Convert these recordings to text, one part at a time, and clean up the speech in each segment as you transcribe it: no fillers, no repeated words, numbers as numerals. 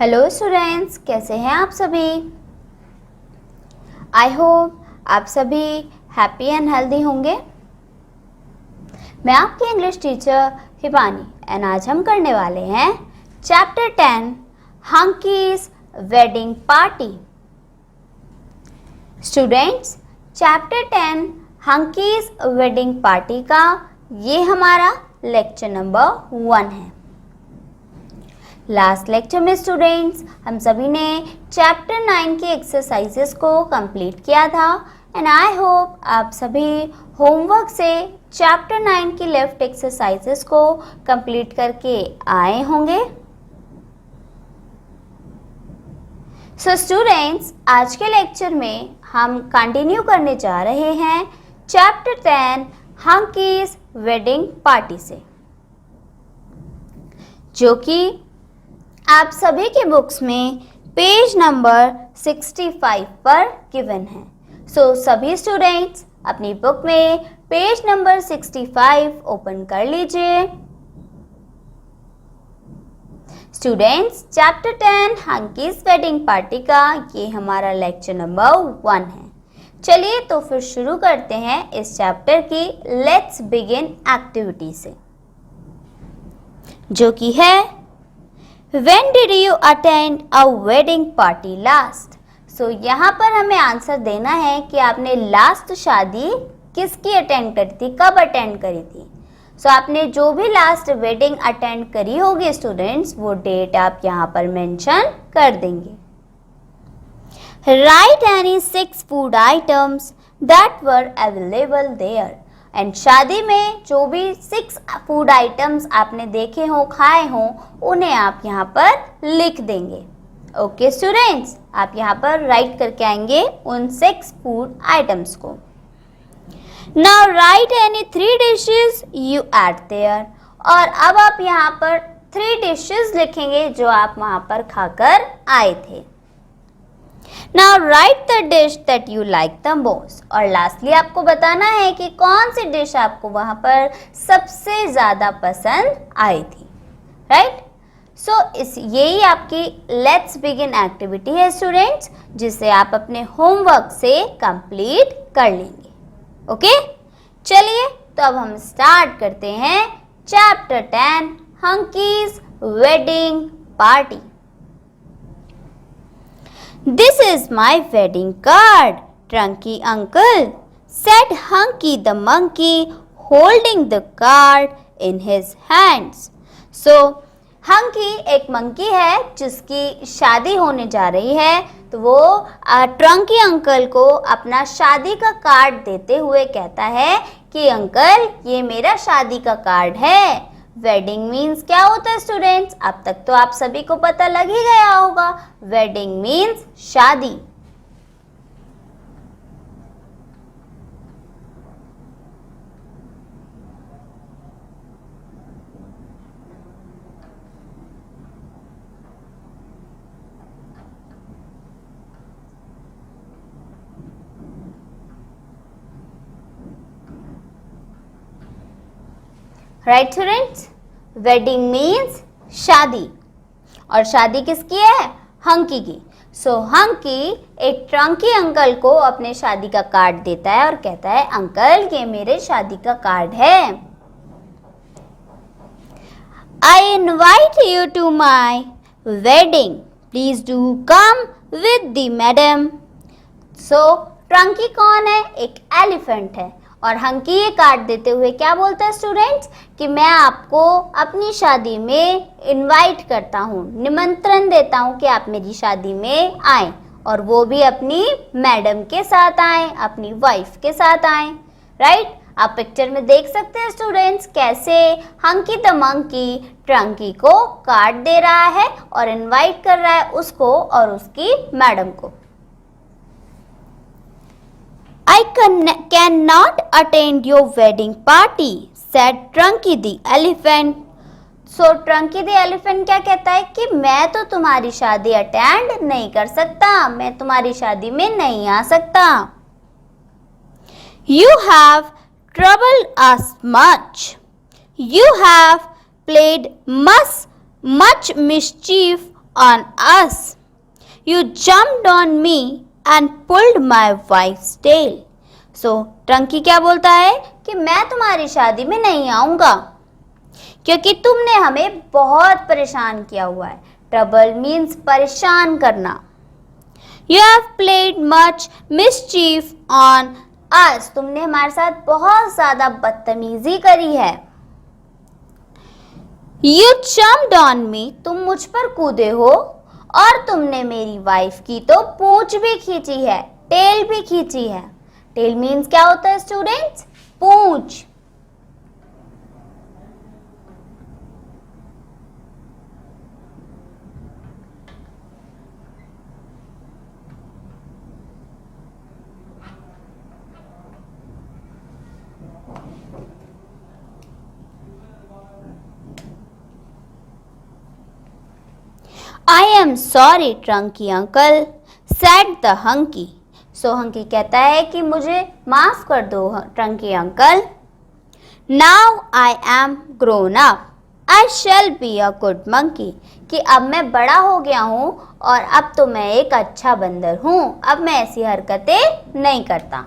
Hello students, कैसे हैं आप सभी। आई होप आप सभी हैप्पी एंड हेल्दी होंगे। मैं आपकी इंग्लिश टीचर हिबानी एंड आज हम करने वाले हैं chapter 10 Hunky's wedding party. Students, chapter 10 Hunky's wedding party का ये हमारा लेक्चर नंबर 1 है। लास्ट लेक्चर में स्टूडेंट्स हम सभी ने चैप्टर 9 की एक्सरसाइजेस को कंप्लीट किया था एंड आई होप आप सभी होमवर्क से चैप्टर 9 की लेफ्ट एक्सरसाइजेस को कंप्लीट करके आए होंगे। सो स्टूडेंट्स, आज के लेक्चर में हम कंटिन्यू करने जा रहे हैं चैप्टर 10 हंकीज वेडिंग पार्टी से, जो कि आप सभी के बुक्स में पेज नंबर 65 पर गिवन है। सो सभी स्टूडेंट्स अपनी बुक में पेज नंबर 65 ओपन कर लीजिए। Students, chapter 10 Hunky's wedding party का ये हमारा लेक्चर नंबर 1 है। चलिए तो फिर शुरू करते हैं इस चैप्टर की लेट्स बिगिन एक्टिविटी से, जो कि है When did you attend a wedding party last? So यहाँ पर हमें आंसर देना है कि आपने लास्ट शादी किसकी अटेंड करी थी, कब अटेंड करी थी। सो आपने जो भी लास्ट वेडिंग अटेंड करी होगी स्टूडेंट्स, वो डेट आप यहाँ पर मेंशन कर देंगे। Write any 6 food items that were available there. And शादी में जो भी 6 फूड आइटम्स आपने देखे हो, खाए हो, उन्हें आप यहाँ पर लिख देंगे। ओके स्टूडेंट्स, आप यहाँ पर राइट करके आएंगे उन 6 फूड आइटम्स को। Now right any 3 dishes you eight there. और अब आप यहाँ पर 3 डिशेस लिखेंगे जो आप वहाँ पर खाकर आए थे। Now write the dish that you like the most. और लास्टली आपको बताना है कि कौन सी डिश आपको वहां पर सबसे ज्यादा पसंद आई थी, राइट। सो यही आपकी लेट्स बिगिन एक्टिविटी है स्टूडेंट्स, जिसे आप अपने होमवर्क से कंप्लीट कर लेंगे। ओके, चलिए तो अब हम स्टार्ट करते हैं chapter 10 Hunky's wedding party. This is my wedding card, Trunky uncle, said Hunky the monkey, holding the card in his hands. So, Hunky एक मंकी है जिसकी शादी होने जा रही है, तो वो ट्रंकी अंकल को अपना शादी का कार्ड देते हुए कहता है कि अंकल ये मेरा शादी का कार्ड है। वेडिंग मीन्स क्या होता है स्टूडेंट्स, अब तक तो आप सभी को पता लग ही गया होगा। वेडिंग मीन्स शादी। राइट स्टूडेंट्स, वेडिंग मीन्स शादी, और शादी किसकी है, हंकी की। सो हंकी एक ट्रंकी अंकल को अपने शादी का कार्ड देता है और कहता है अंकल ये मेरे शादी का कार्ड है। I invite you to my wedding, please do come with the madam. So Trunky कौन है, एक एलिफेंट है, और हंकी ये कार्ड देते हुए क्या बोलता है स्टूडेंट्स कि मैं आपको अपनी शादी में इनवाइट करता हूँ, निमंत्रण देता हूँ कि आप मेरी शादी में आएं, और वो भी अपनी मैडम के साथ आएं, अपनी वाइफ के साथ आएं, राइट। आप पिक्चर में देख सकते हैं स्टूडेंट्स कैसे हंकी द मंकी ट्रंकी को कार्ड दे रहा है और इनवाइट कर रहा है उसको और उसकी मैडम को। I cannot attend your wedding party, said Trunky the elephant. So Trunky the elephant क्या कहता है कि मैं तो तुम्हारी शादी अटेंड नहीं कर सकता, मैं तुम्हारी शादी में नहीं आ सकता। You have troubled us much. You have played much mischief on us. You jumped on me and pulled my wife's tail. So, ट्रंकी क्या बोलता है कि मैं तुम्हारी शादी में नहीं आऊंगा क्योंकि तुमने हमें बहुत परेशान किया हुआ है. ट्रबल मीन्स परेशान करना. You have played much mischief on us. तुमने हमारे साथ बहुत ज्यादा बदतमीजी करी है. You jumped on me. तुम मुझ पर कूदे हो और तुमने मेरी वाइफ की तो पूंछ भी खींची है, टेल भी खींची है. टेल मीन्स क्या होता है students? Poonch. I am sorry, Trunky uncle, said the hunky. So hunky कहता है कि मुझे माफ कर दो ट्रंकी uncle. Now I am grown up. I shall be a good monkey. कि अब मैं बड़ा हो गया हूँ और अब तो मैं एक अच्छा बंदर हूँ. अब मैं ऐसी हरकतें नहीं करता.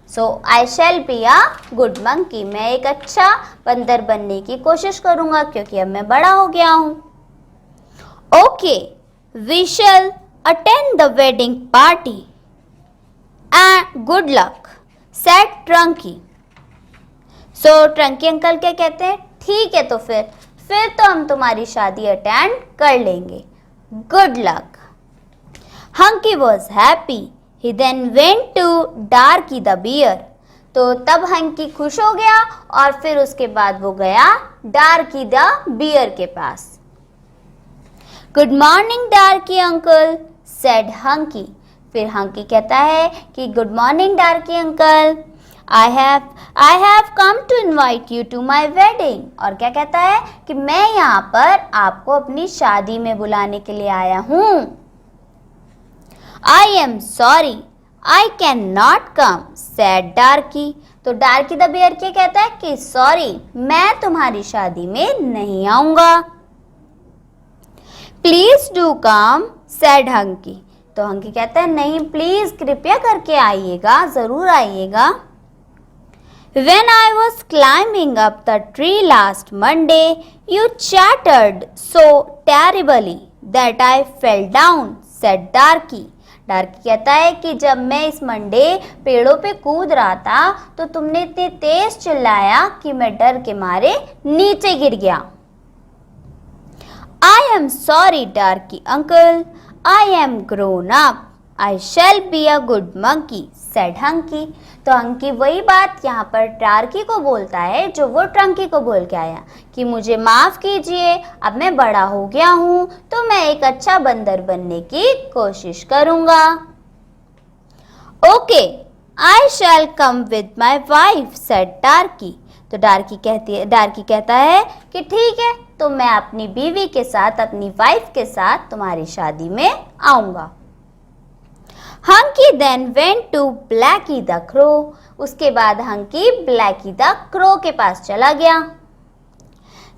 So I shall be a good monkey. मैं एक अच्छा बंदर बनने की कोशिश करूँगा क्योंकि अब मैं बड़ा हो गया हूँ. Okay, we shall attend the wedding party. And good luck, said Trunky. So Trunky uncle क्या कहते हैं? ठीक है तो फिर तो हम तुम्हारी शादी अटेंड कर लेंगे. Good luck. Hunky was happy. He then went to Darky the bear. तो तब हंकी खुश हो गया और फिर उसके बाद वो गया डार्की द बियर के पास. Good morning, Darky uncle, said Hunky. फिर हंकी कहता है कि good morning डार्की uncle. I have come to invite you to my wedding. और क्या कहता है कि मैं यहाँ पर आपको अपनी शादी में बुलाने के लिए आया हूँ. I am sorry, I cannot come, said Darky. तो डार्की द बियर क्या कहता है कि सॉरी, मैं तुम्हारी शादी में नहीं आऊंगा. Please do come, said Hunky. तो हंकी कहता है नहीं, प्लीज कृपया करके आइएगा, जरूर आइएगा. When I was climbing up the tree last Monday, you chattered so terribly that I fell down, said Darky. डार्की कहता है कि जब मैं इस मंडे पेड़ों पे कूद रहा था तो तुमने इतने तेज चिल्लाया कि मैं डर के मारे नीचे गिर गया. I am sorry, Darky uncle. I am grown up. I shall be a good monkey, said Hunky. तो हंकी वही बात यहाँ पर डार्की को बोलता है जो वो ट्रंकी को बोल के आया कि मुझे माफ कीजिए, अब मैं बड़ा हो गया हूँ तो मैं एक अच्छा बंदर बनने की कोशिश करूँगा. Okay, I shall come with my wife, said Darky. तो डार्की कहता है कि ठीक है तो मैं अपनी बीवी के साथ, अपनी वाइफ के साथ तुम्हारी शादी में आऊंगा. Hunky then went to Blacky the crow. उसके बाद हंकी ब्लैकी द क्रो के पास चला गया.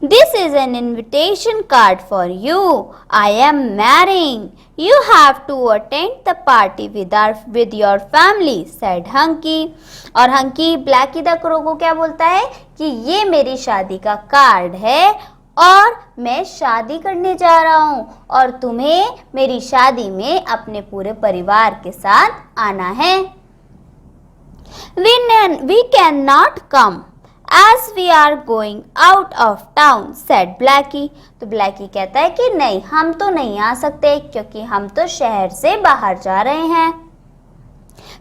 This is an invitation card for you. I am marrying. You have to attend the party with your family, said Hunky. और hunky Blackie the crow को क्या बोलता है कि ये मेरी शादी का कार्ड है और मैं शादी करने जा रहा हूँ और तुम्हें मेरी शादी में अपने पूरे परिवार के साथ आना है. We cannot come as we are going out of town, said Blackie. तो ब्लैकी कहता है कि नहीं, हम तो नहीं आ सकते क्योंकि हम तो शहर से बाहर जा रहे हैं.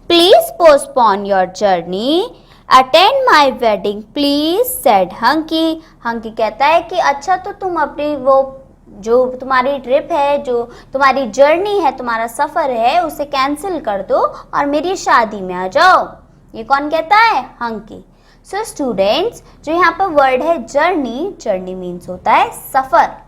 Please postpone your journey. Attend my wedding, please, said Hunky. Hunky कहता है कि अच्छा तो तुम अपनी वो जो तुम्हारी ट्रिप है, जो तुम्हारी जर्नी है, तुम्हारा सफ़र है, उसे कैंसिल कर दो और मेरी शादी में आ जाओ. ये कौन कहता है? हंकी. सो स्टूडेंट्स, जो यहाँ पर वर्ड है जर्नी, जर्नी मीन्स होता है सफ़र.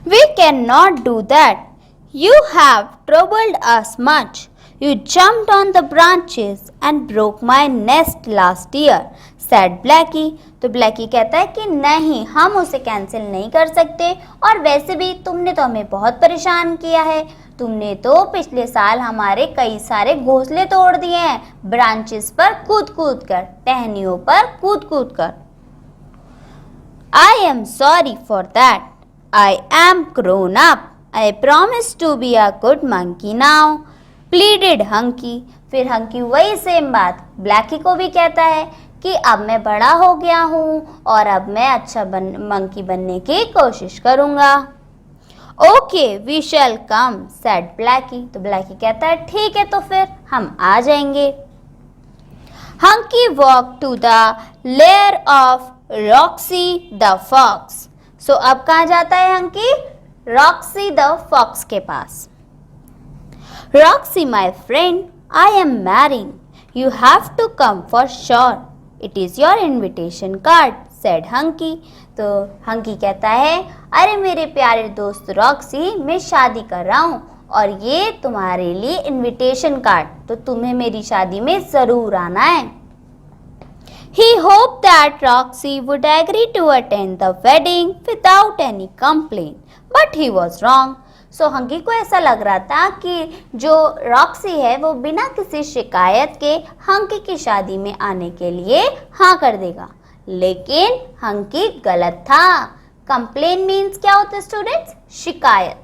We cannot do that. You have troubled us much. You jumped on the branches and broke my nest last year, said Blackie. तो ब्लैकी कहता है कि नहीं, हम उसे कैंसिल नहीं कर सकते, और वैसे भी तुमने तो हमें बहुत परेशान किया है। तुमने तो पिछले साल हमारे कई सारे घोंसले तोड़ दिए हैं, ब्रांचेस पर कूद कूद कर, टहनियों पर कूद कूद कर। I am sorry for that. I am grown up. I promise to be a good monkey now, pleaded Hunky. फिर हंकी वही सेम बात ब्लैकी को भी कहता है कि अब मैं बड़ा हो गया हूँ और अब मैं अच्छा मंकी बनने की कोशिश करूँगा। Okay we shall come, said Blacky. तो ब्लैकी कहता है ठीक है, तो फिर हम आ जाएंगे। Hunky walk to the lair of Roxy the fox. सो अब कहाँ जाता है हंकी? रॉक्सी द फॉक्स के पास। Roxy my friend, I am marrying, you have to come for sure, it is your invitation card, said Hunky. तो Hunky कहता है अरे मेरे प्यारे दोस्त रॉक्सी, मैं शादी कर रहा हूँ और ये तुम्हारे लिए इन्विटेशन कार्ड, तो तुम्हें मेरी शादी में ज़रूर आना है। He hoped that Roxy would agree to attend the wedding without any complaint, but he was wrong. So hunky को ऐसा लग रहा था कि जो रॉक्सी है वो बिना किसी शिकायत के हंकी की शादी में आने के लिए हाँ कर देगा, लेकिन हंकी गलत था। कंप्लेन मीन्स क्या होता है स्टूडेंट्स? शिकायत।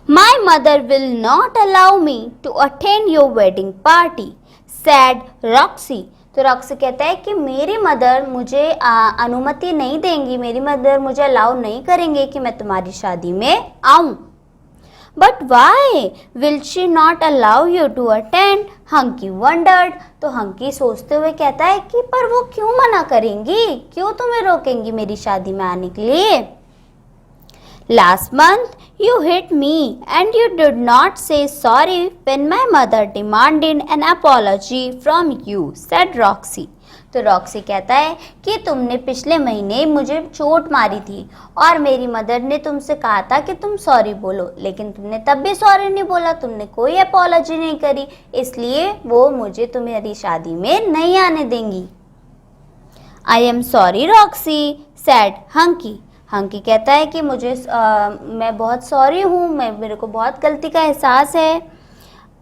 My mother will not allow me to attend your wedding party, said Roxy. तो रॉक्सी कहता है कि मेरी मदर मुझे अनुमति नहीं देंगी, मेरी मदर मुझे अलाउ नहीं करेंगे कि मैं तुम्हारी शादी में आऊं। But why will she not allow you to attend? Hunky wondered. तो हंकी सोचते हुए कहता है कि पर वो क्यों मना करेंगी, क्यों तुम्हें रोकेंगी मेरी शादी में आने के लिए? Last month you hit me and you did not say sorry when my mother demanded an apology from you, said Roxy. तो रॉक्सी कहता है कि तुमने पिछले महीने मुझे चोट मारी थी और मेरी मदर ने तुमसे कहा था कि तुम सॉरी बोलो, लेकिन तुमने तब भी सॉरी नहीं बोला, तुमने कोई अपॉलॉजी नहीं करी, इसलिए वो मुझे तुम्हारी शादी में नहीं आने देंगी। I am sorry Roxy, said Hunky. Hunky कहता है कि मैं बहुत सॉरी हूँ, मेरे को बहुत गलती का एहसास है।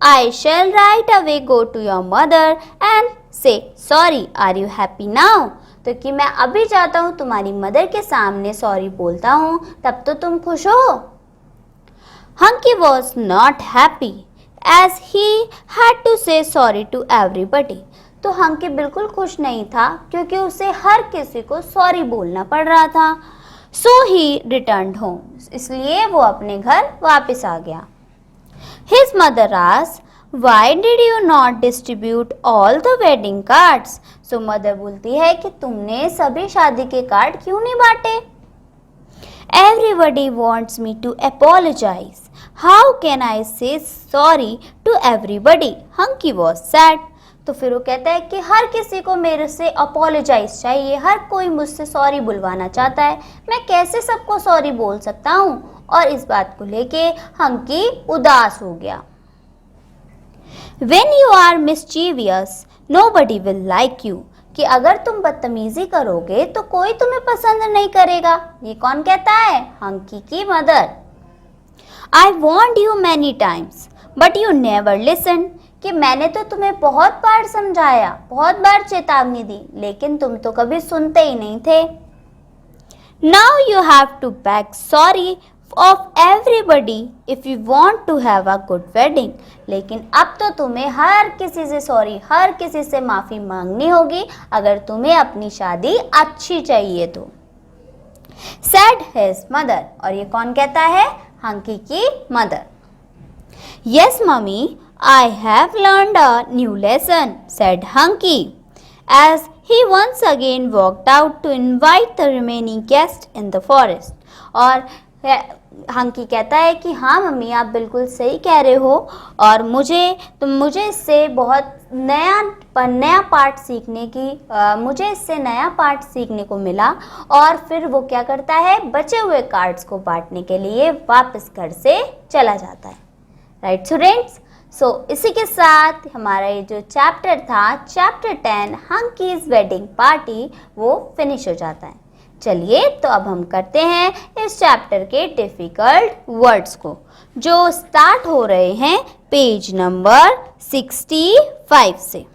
I shall right away go to your mother and say sorry, are you happy now? तो कि मैं अभी जाता हूँ तुम्हारी मदर के सामने सॉरी बोलता हूँ, तब तो तुम खुश हो। Hunky was not happy as he had to say sorry to everybody. तो हंकी बिल्कुल खुश नहीं था क्योंकि उसे हर किसी को सॉरी बोलना पड़ रहा था। So he returned home. इसलिए वो अपने घर वापस आ गया। His mother asked, why did you not distribute all the wedding cards? So mother बोलती है कि तुमने सभी शादी के कार्ड क्यों नहीं बांटे? Everybody wants me to apologize. How can I say sorry to everybody? Hunky was sad. तो फिर वो कहता है कि हर किसी को मेरे से अपोलोजाइज चाहिए, हर कोई मुझसे सॉरी बुलवाना चाहता है, मैं कैसे सबको सॉरी बोल सकता हूँ? और इस बात को लेके हंकी उदास हो गया। When you are mischievous, nobody will like you. कि अगर तुम बदतमीजी करोगे तो कोई तुम्हें पसंद नहीं करेगा। ये कौन कहता है? हंकी की mother. I warned you many times, but you never listened. कि मैंने तो तुम्हें बहुत बार समझाया, बहुत बार चेतावनी दी, लेकिन तुम तो कभी सुनते ही नहीं थे। Now you have to beg sorry of everybody if you want to have a good wedding. लेकिन अब तो तुम्हें हर किसी से सॉरी, हर किसी से माफ़ी मांगनी होगी अगर तुम्हें अपनी शादी अच्छी चाहिए तो। Said his mother. और ये कौन कहता है? हंकी की mother. Yes, mummy, I have learned a new lesson, said Hunky. as he once again walked out to invite the remaining guests in the forest. और हंकी कहता है कि हाँ मम्मी आप बिल्कुल सही कह रहे हो और मुझे इससे बहुत नया पाठ सीखने को मिला। और फिर वो क्या करता है, बचे हुए कार्ड्स को बांटने के लिए वापस घर से चला जाता है। राइट स्टूडेंट्स, सो इसी के साथ हमारा ये जो चैप्टर था, चैप्टर 10 हंकीज वेडिंग पार्टी, वो फिनिश हो जाता है। चलिए तो अब हम करते हैं इस चैप्टर के डिफिकल्ट वर्ड्स को, जो स्टार्ट हो रहे हैं पेज नंबर 65 से।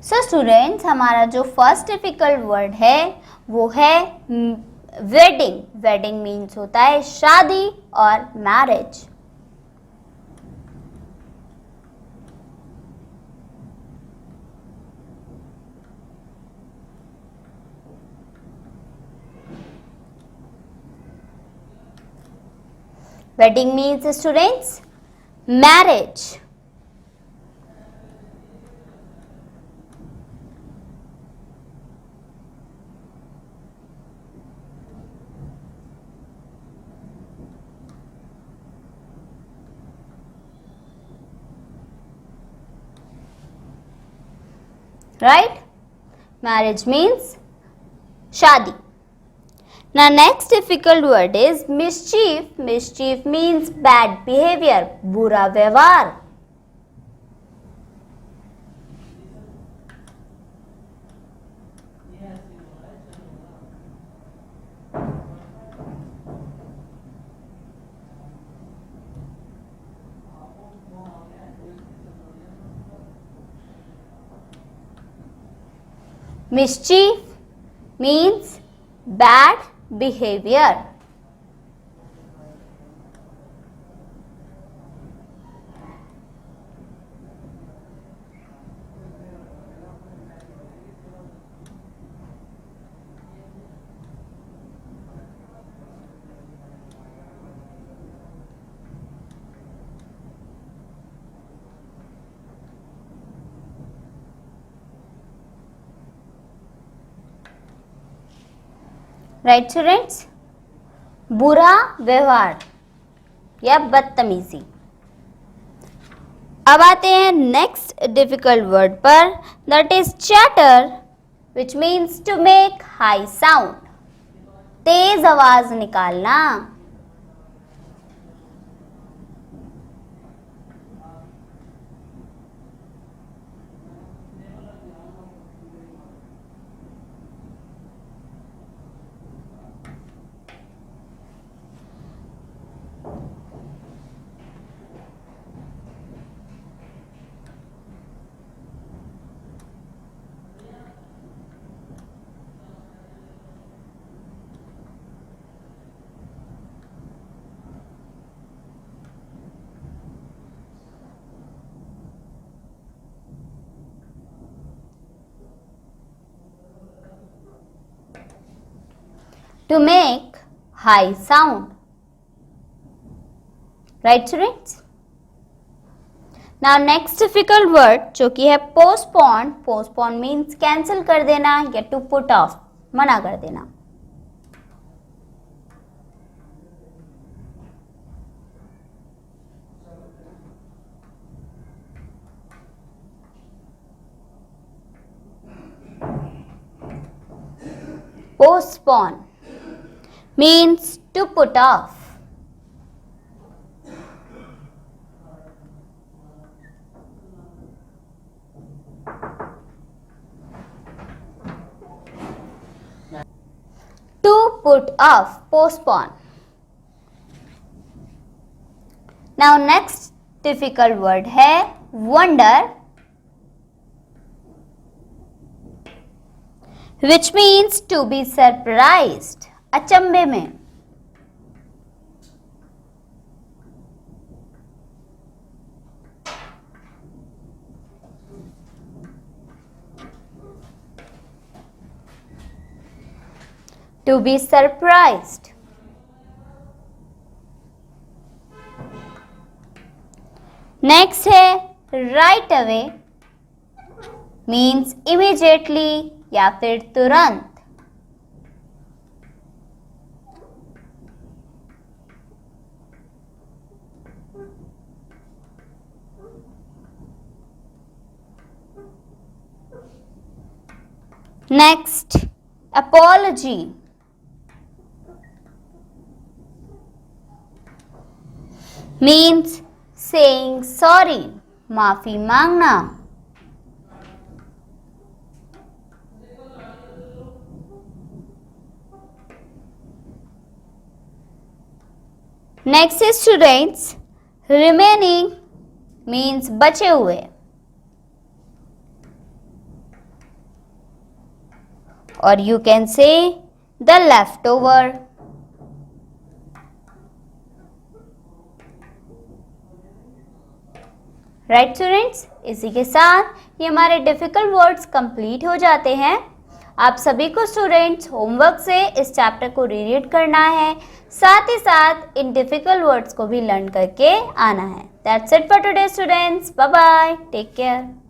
सो स्टूडेंट्स, हमारा जो फर्स्ट डिफिकल्ट वर्ड है वो है वेडिंग। वेडिंग मीन्स होता है शादी और marriage. Wedding means students marriage. Right? Marriage means shadi. Now next difficult word is mischief. Mischief means bad behavior, बुरा व्यवहार। Mischief means bad behavior. Right students, बुरा व्यवहार या बदतमीजी। अब आते हैं नेक्स्ट डिफिकल्ट वर्ड पर, that is chatter, which means to make high sound, तेज आवाज निकालना। To make high sound. Right students? Now next difficult word जो कि है postpone. Postpone means cancel कर देना या to put off, मना कर देना। Postpone means to put off. To put off, postpone. Now next difficult word है wonder, which means to be surprised, अचंभे में। To be surprised. नेक्स्ट है right away, मीन्स immediately या फिर तुरंत। Next apology, means saying sorry, माफी मांगना। Next students remaining, means बचे हुए। और you can say the left over. Right students, इसी के साथ ये हमारे डिफिकल्ट वर्ड्स कंप्लीट हो जाते हैं। आप सभी को स्टूडेंट्स होमवर्क से इस चैप्टर को रीड करना है, साथ ही साथ इन डिफिकल्ट वर्ड्स को भी लर्न करके आना है। That's it for today students, bye bye, take care.